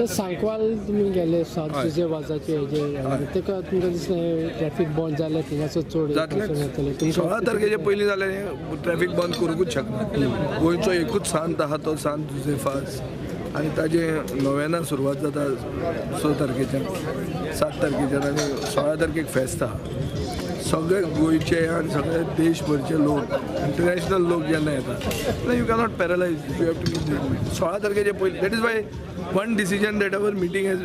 तर सांकवाल तुमी गेले सावथचे वाजाचे हेजे तेका तुमकां दिसलें ट्रॅफिक बंद जालें थिंगासर चड जातलें 16 तारखेचे पयलीं जाल्यार ट्रॅफिक बंद करूंकूच शकना. गोंयचो एकूच सांत आहा तो सांत जोसेफास आनी ताजे नव्याना सुरवात जाता 6 तारखेच्यान 7 तारखेच्यान आनी 16 तारखेक फेस्त आहा. सगळे गोंयचे आनी सगळे देशभरचे लोक इंटरनॅशनल लोक जेन्ना येतात you cannot paralyse you have to meet 16 तारखेचे पयलीं. That is why one decision that our meeting has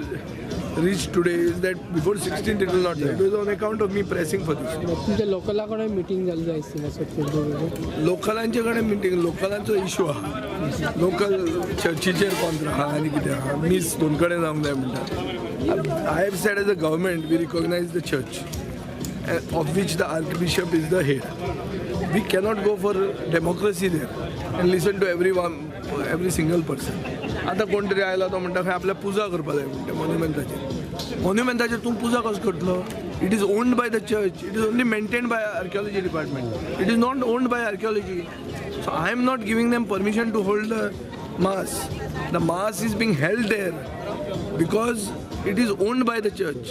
reach today is that before 16th it will not it was on account of me pressing for these. तुमच्या लोकला कडेन meeting जाल्ली जायत थिंगासर लोकलांचे कडेन मिटींग लोकलांचो इशू आहा. लोकल चर्चीचेर कॉन्ट्रा आहा आनी कितें आहा मीस दोन कडेन जावंक जाय म्हणटा. I have said as a government we recognise the church of which the Archbishop is the head. We cannot go for democracy there and listen to every single person. आता कोण तरी आयला तो म्हणटा खंय आपल्या पुजा करपा जाय म्हणटा मॉन्युमेंटाचेर तूं पुजा कसो करतलो. It is owned by the church. It is only maintained by archaeology department. It is not owned by archaeology. So I am not giving them permission to hold the mass. The mass is being held there because it is owned by the church.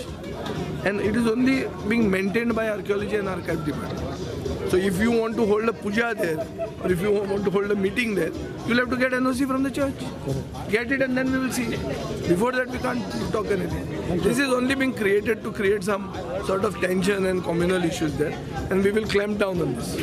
And it is only being maintained by archaeology and archive department. So if you want to hold a puja there, or if you want to hold a meeting there, you'll have to get NOC from the church. Get it and then we will see. Before that we can't talk anything. This is only being created to create some sort of tension and communal issues there, and we will clamp down on this.